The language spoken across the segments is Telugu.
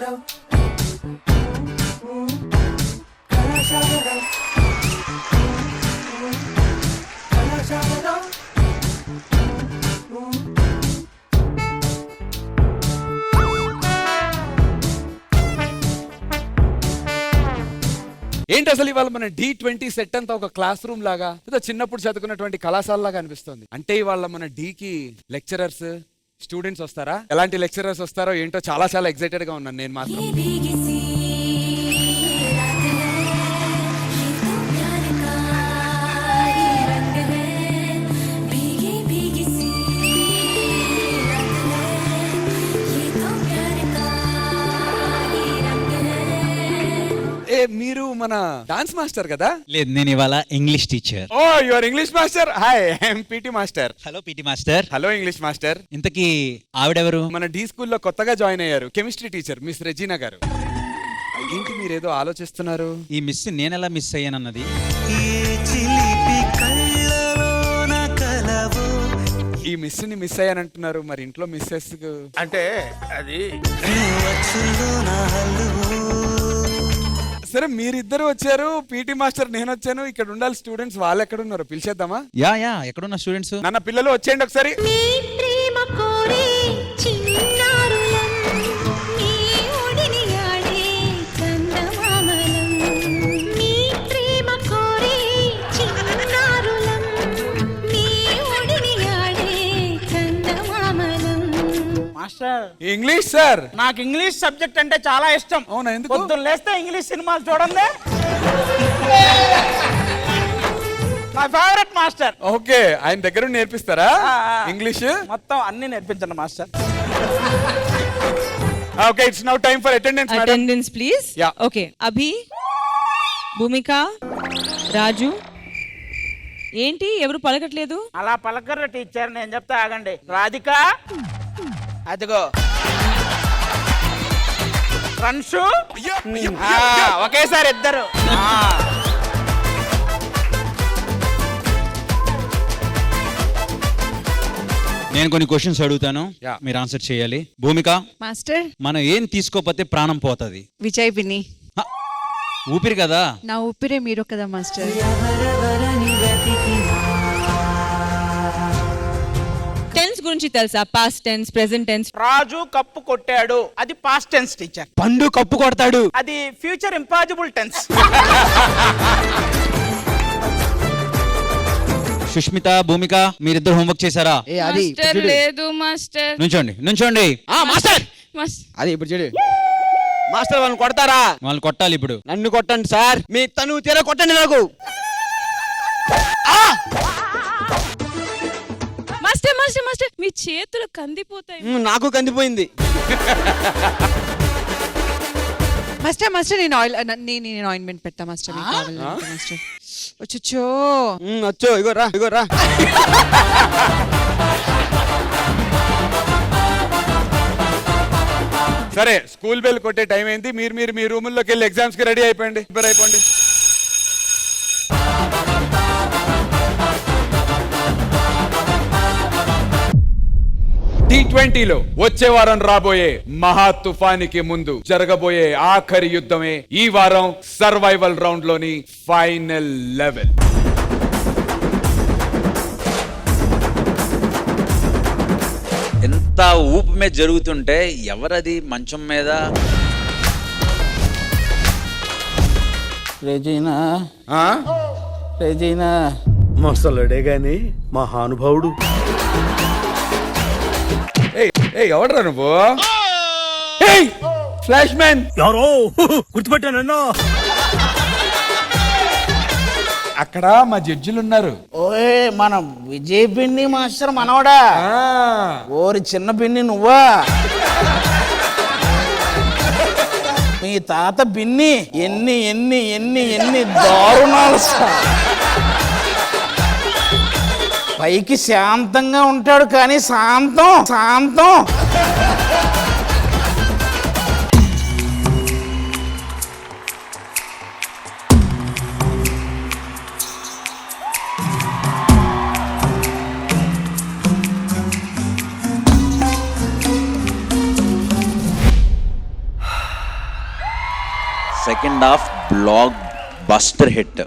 ఏంటి అసలు ఇవాళ మన D20 సెట్ అంతా ఒక క్లాస్ రూమ్ లాగా ఏదో చిన్నప్పుడు చదువుకున్నటువంటి కళాశాల లాగా అనిపిస్తుంది. అంటే ఇవాళ మన కి లెక్చరర్స్ స్టూడెంట్స్ వస్తారా, ఎలాంటి లెక్చరర్స్ వస్తారో ఏంటో చాలా చాలా ఎక్సైటెడ్ గా ఉన్నాను నేను మాత్రం. మీరు మన డాన్స్ మాస్టర్ కదా? లేదు, నేను ఇవాళ English teacher. Oh you are English master. Hi, I'm PT master. Hello PT master. Hello English master. ఇంతకీ ఆవిడెవరు? మన డి స్కూల్లో కొత్తగా జాయిన్ అయ్యారు, కెమిస్ట్రీ టీచర్ మిస్ రెజీనా గారు. ఏంటి మీరేదో ఆలోచిస్తున్నారు? ఈ మిస్ నేనెలా మిస్ అయ్యానన్నది. ఈ మిస్ ని మిస్ అయ్యానంటున్నారు, మరి ఇంట్లో మిస్సెస్ అంటే అది సరే. మీరిద్దరు వచ్చారు, పీటీ మాస్టర్ నేను వచ్చాను, ఇక్కడ ఉండాలి స్టూడెంట్స్. వాళ్ళు ఎక్కడ ఉన్నారు పిలిచేద్దామా? యా ఎక్కడున్న స్టూడెంట్స్? నాన్న పిల్లలు వచ్చేయండి ఒకసారి. Master English sir. నాకు ఇంగ్లీష్ సబ్జెక్ట్ అంటే చాలా ఇష్టం. అవునా? ఎందుకు? పొద్దున్న లేస్తే ఇంగ్లీష్ సినిమాలు చూడండి, నా ఫేవరెట్ మాస్టర్. ఓకే, ఆయన దగ్గర నేర్పిస్తారా ఇంగ్లీష్? మొత్తం అన్ని నేర్పించండి master. Okay, it's now time for attendance. Attendance please. Yeah. Okay, Abhi, Bhumika, Raju. ఏంటి ఎవరు పలకట్లేదు? అలా పలకర్ర టీచర్, నేను చెప్తా ఆగండి. రాధిక, అదిగో రన్షు, ఒకేసారి ఇద్దరు. నేను కొన్ని క్వశ్చన్స్ అడుగుతాను, మీరు ఆన్సర్ చేయాలి. భూమిక మాస్టర్, మనం ఏం తీసుకోకపోతే ప్రాణం పోతుంది? విజయ్ పిన్ని. ఊపిరి కదా. నా ఊపిరే మీరు కదా మాస్టర్. టెన్స్ గురించి తెలుసా? Past tense, present tense. Raju cup కొట్టాడు, అది past tense teacher. Pandu cup కొడతాడు, అది future impossible tense. Sushmita, Bhumika మీరిద్దరు హోంవర్క్ చేశారా? మాస్టర్ లేదు మాస్టర్. నుంచోండి. మాస్టర్ మాస్టర్ అది ఇప్పుడు చూడు మాస్టర్, వాళ్ళని కొడతారా? వాళ్ళు కొట్టాలి. ఇప్పుడు నన్ను కొట్టండి సార్, మీ తను తీరా కొట్టండి నాకు. మాస్టర్ మాస్టర్ మాస్టర్ మీ చేతులు కందిపోతాయి. నాకు కందిపోయింది. మాస్టర్ మాస్టర్ నేను ఆయింట్మెంట్ పెట్టా మాస్టర్. మీకు కావాలంటే మాస్టర్. వచ్చో వచ్చో, ఇగోరా. సరే, స్కూల్ బెల్ కొట్టే టైం అయింది. మీరు మీ రూముల్లోకి వెళ్ళి ఎగ్జామ్స్ కి రెడీ అయిపోండి, ప్రిపేర్ అయిపోండి. T20లో వచ్చే వారం రాబోయే మహా తుఫానికి ముందు జరగబోయే ఆఖరి యుద్ధమే ఈ వారం సర్వైవల్ రౌండ్ లోని ఫైనల్ లెవెల్. ఎంత ఊపు మీద జరుగుతుంటే ఎవరది మంచం మీద? రెజీనా, ఆ? రెజీనా మసలుడే గాని మహానుభావుడు. ఎవడరా నువ్వు? Flash man. ఎవరో గుర్తుపెట్టానన్నా. అక్కడ మా జడ్జిలు ఉన్నారు. ఓయ్, మన విజయ్ పిన్ని మాస్టర్ మనవడా? ఓరి చిన్న పిన్ని నువ్వా? మీ తాత పిన్ని ఎన్ని ఎన్ని ఎన్ని ఎన్ని దారుణాలు. పైకి శాంతంగా ఉంటాడు కానీ శాంతం. Second half block buster hit.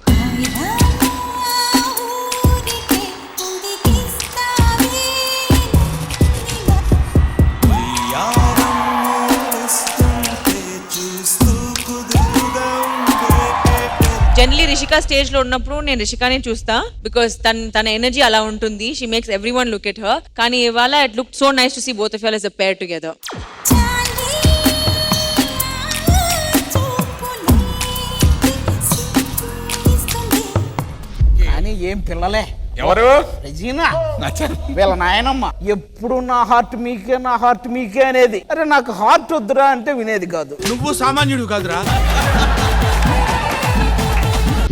Generally Rishika stage లో ఉన్నప్పుడు నేను రిషికాని చూస్తా బికాస్ తన ఎనర్జీ అలా ఉంటుంది. She makes everyone look at her. కానీ ఇవాళ it look so nice to see both of you as a pair together. కానీ ఏం పిల్లలే. ఎవరు? రెజీనా వీళ్ళ నాయనమ్మ ఎప్పుడు నా హార్ట్ మీకే అనేది. అరే నాకు హార్ట్ వద్దురా అంటే వినేది కాదు. నువ్వు సామాన్యుడు కాదురా.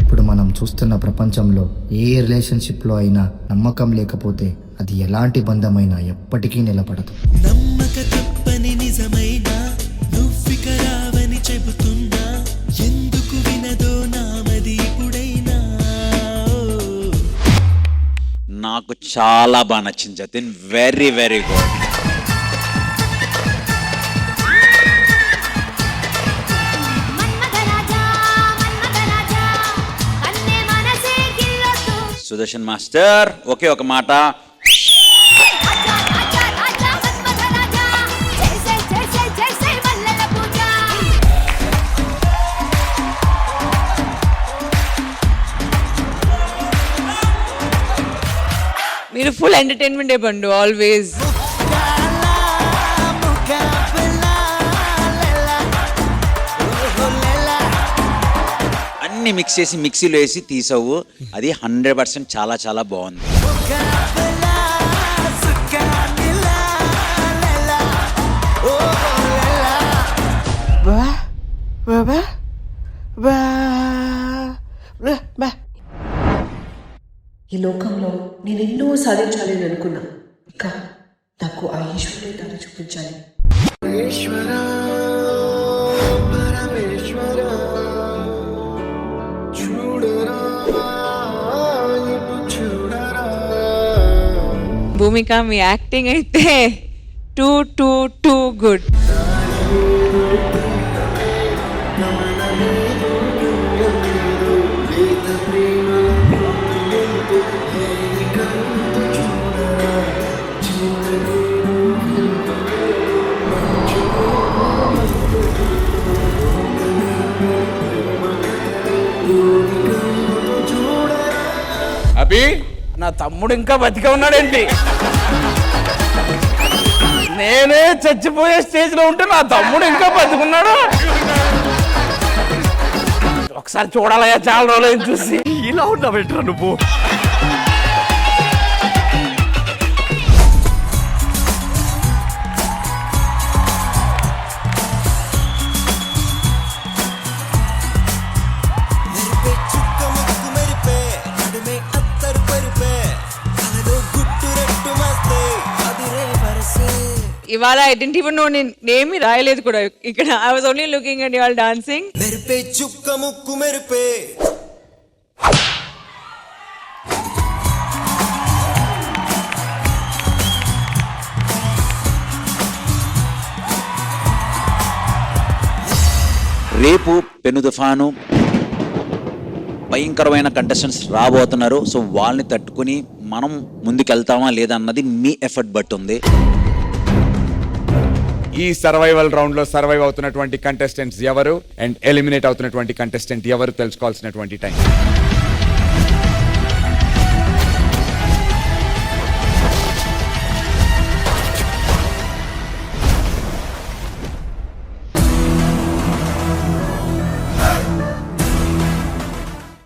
ఇప్పుడు మనం చూస్తున్న ప్రపంచంలో ఏ రిలేషన్షిప్లో అయినా నమ్మకం లేకపోతే అది ఎలాంటి బంధమైనా ఎప్పటికీ నిలబడదు. నమ్మక తప్పని నిజమైన నువ్విక రావని చెబుతున్నా ఎందుకు వినదో నామది ఇప్పుడైనా. నాకు చాలా బాగా నచ్చింది Jatin. Very very good. Sudarshan master ఒకే ఒక మాట. మీరు ఫుల్ ఎంటర్టైన్మెంట్ ఇవ్వండి ఆల్వేస్. అన్ని మిక్స్ చేసి మిక్సీలో వేసి తీసావు. అది 100% చాలా చాలా బాగుంది. ఈ లోకంలో నేను ఎన్నో సాధించాలి అని అనుకున్నా. ఇంకా నాకు ఆ ఈశ్వరుడే దాన్ని చూపించాలి. భూమిక మీ యాక్టింగ్ అయితే టూ గుడ్. అభి నా తమ్ముడు ఇంకా బతికే ఉన్నాడేంటి? నేనే చచ్చిపోయే స్టేజ్ లో ఉంటే నా తమ్ముడు ఇంకా బతికున్నాడు. ఒకసారి చూడాలయ్యా, చాలా రోజులు చూసి. ఇలా ఉన్నావేంట్రా నువ్వు? ఇవాళ ఐ డెంట్ ఈవెన్ నో నేనేమి రాయలేదు కూడా ఇక్కడ. I was only looking at you all dancing. మెరిపే చుక్క ముక్కు మెరిపే. రేపు పెను తుఫాను భయంకరమైన కంటెస్టెంట్స్ రాబోతున్నారు. సో వాళ్ళని తట్టుకుని మనం ముందుకెళ్తామా లేదా అన్నది మీ ఎఫర్ట్ బట్టి ఉంది. ఈ సర్వైవల్ రౌండ్ లో సర్వైవ్ అవుతున్నటువంటి కంటెస్టెంట్స్ ఎవరు అండ్ ఎలిమినేట్ అవుతున్నటువంటి కంటెస్టెంట్ ఎవరు తెలుసుకోవాల్సినటువంటి టైం.